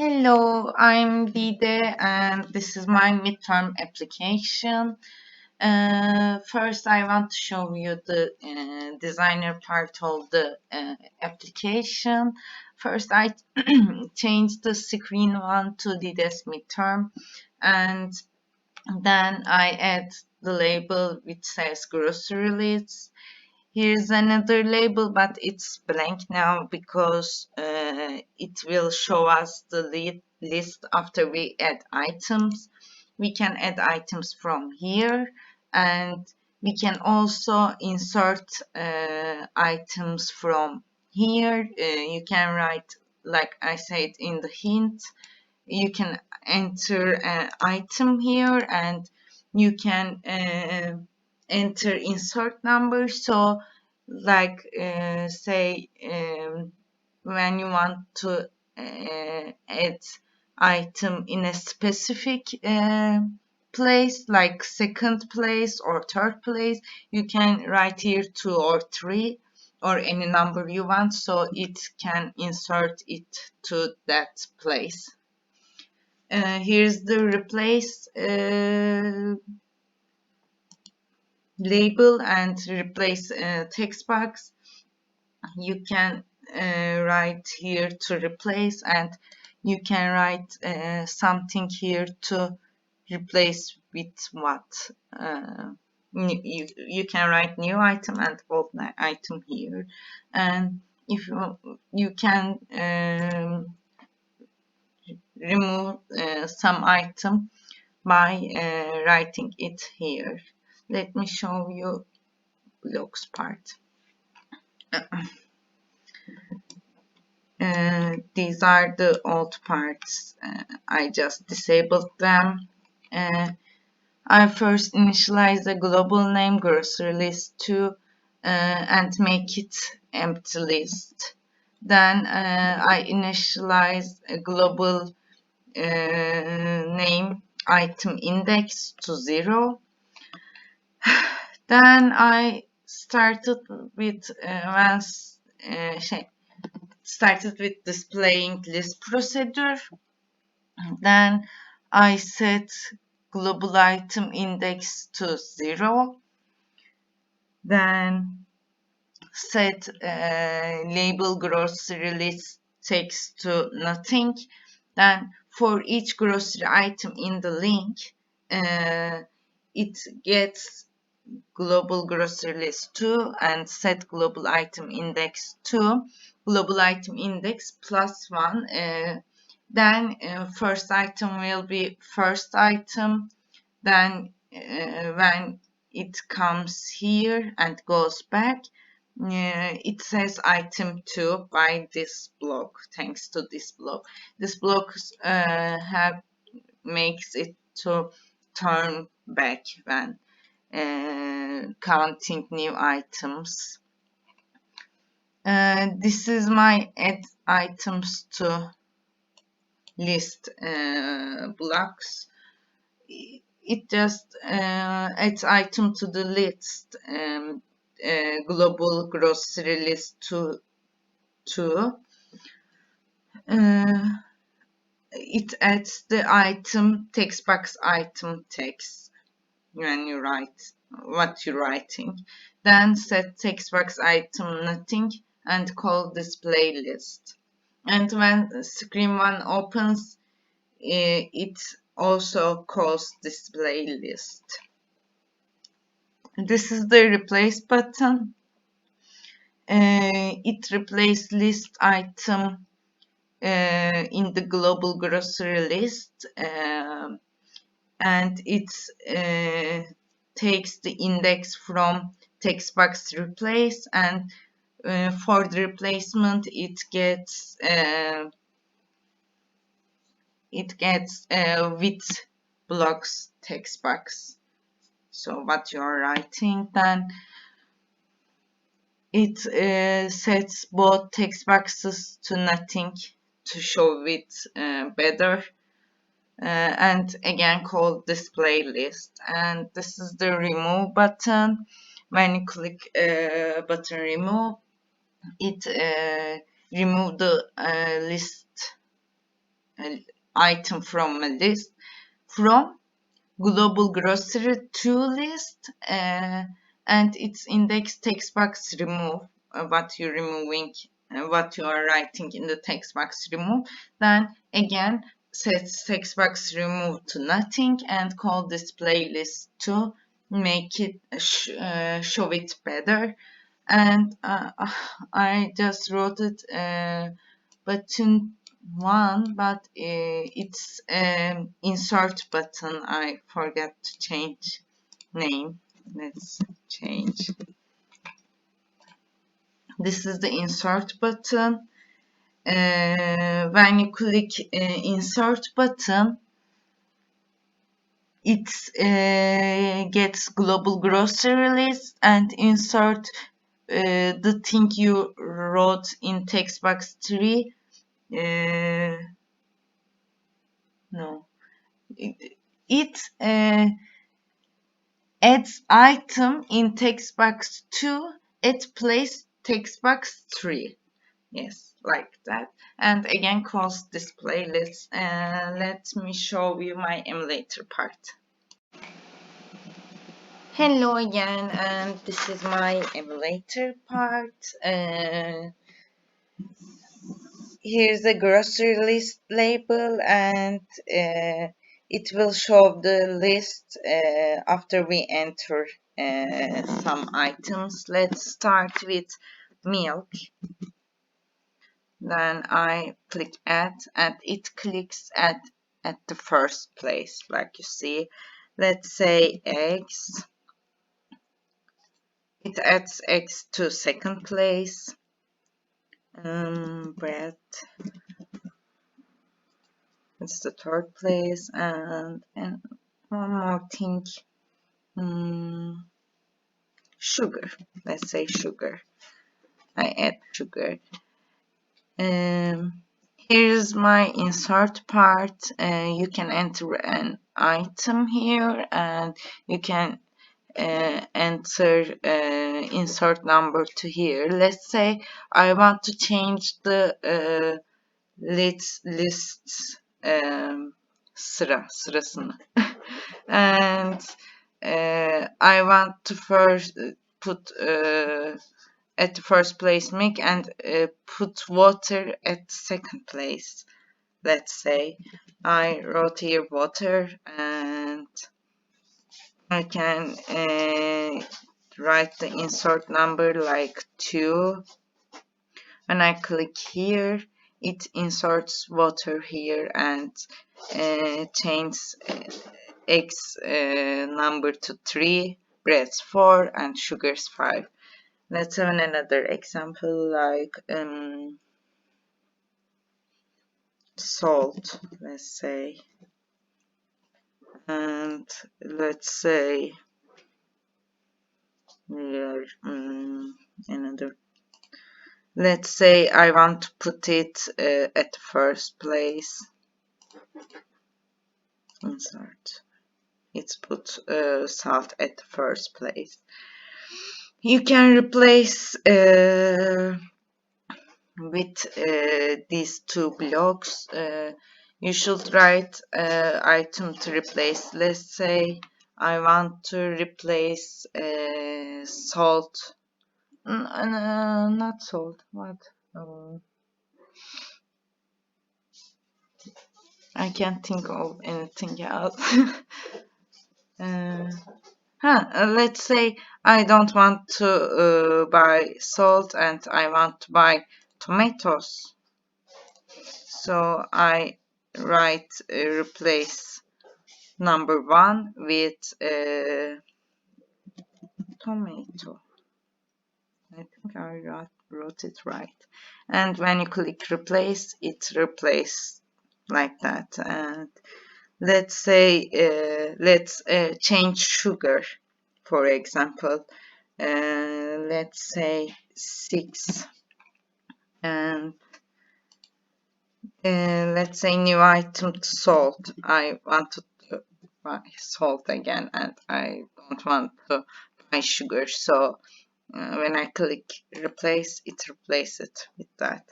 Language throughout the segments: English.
Hello, I'm Dide and this is my midterm application. First, I want to show you the designer part of the application. First, I changed the screen one to Dide's midterm, and then I add the label which says grocery list. Here's another label, but it's blank now because it will show us the list after we add items. We can add items from here, and we can also insert items from here. You can write, like I said in the hint, you can enter an item here and you can enter insert number. So like say when you want to add item in a specific place, like second place or third place, you can write here 2 or 3 or any number you want, so it can insert it to that place. Here's the replace label and replace text box. You can write here to replace, and you can write something here to replace with what. You can write new item and old item here, and if you can remove some item by writing it here. Let me show you blocks part. These are the old parts. I just disabled them. I first initialize a global name grocery list 2 and make it empty list. Then I initialize a global name item index to 0. Then I started with displaying list procedure. Then I set global item index to 0. Then set label grocery list text to nothing. Then for each grocery item in the link, it gets global grocery list 2 and set global item index to global item index plus 1. Then first item will be first item. Then when it comes here and goes back, it says item 2 by this block, thanks to this block. This block makes it to turn back when counting new items. This is my add items to list blocks. It just adds item to the list, global grocery list to 2. It adds the item text box item text when you write what you're writing. Then set text box item nothing and call display list. And when screen 1 opens, it also calls display list. This is the replace button. It replaces list item in the global grocery list, and it takes the index from text box replace, and for the replacement it gets with blocks text box. So what you are writing, then it sets both text boxes to nothing to show it better, and again called display list. And this is the remove button. When you click button remove, it remove the list item from a list, from global grocery to list, and its index text box remove, what you're removing, what you are writing in the text box remove. Then again set text box remove to nothing and call display list to make it show it better. And I just wrote it button 1, but it's insert button. I forgot to change name. Let's change. This is the insert button. When you click insert button, it gets global grocery list and insert the thing you wrote in text box 3. No, it adds item in text box 2 at place text box 3. Yes, like that. And again calls display list. Let me show you my emulator part. Hello again, and this is my emulator part. Here's a grocery list label, and it will show the list after we enter some items. Let's start with milk. Then I click add, and it clicks at the first place, like you see. Let's say eggs. It adds eggs to second place. Bread. It's the third place, and one more thing. Sugar. Let's say sugar. I add sugar. Here's my insert part. You can enter an item here, and you can enter insert number to here. Let's say I want to change the lists sırasını and I want to first put at the first place milk and put water at the second place. Let's say I wrote here water, and I can write the insert number like 2. When I click here, it inserts water here and changes eggs number to 3, breads 4, and sugars 5. Let's have another example like salt, let's say, and let's say here another. Let's say I want to put it at the first place. Insert. It's put salt at the first place. You can replace with these 2 blocks. You should write item to replace. Let's say I want to replace salt. Not salt. What? I can't think of anything else. Let's say I don't want to buy salt and I want to buy tomatoes. So I write replace number 1 with tomato. I think I wrote it right. And when you click replace, it replaces like that. And let's say let's change sugar, for example. Let's say 6, and let's say new item to salt. I want to buy salt again, and I don't want to buy sugar, so when I click replace, it replaces it with that.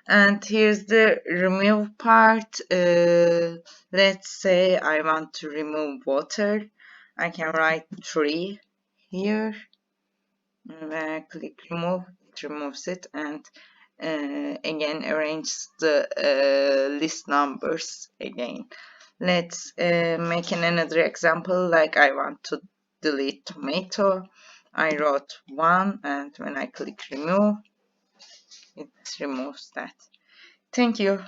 And here's the remove part. Let's say I want to remove water. I can write 3 here. When I click remove, it removes it, and again arrange the list numbers again. Let's make another example, like I want to delete tomato. I wrote 1, and when I click remove, it removes that. Thank you.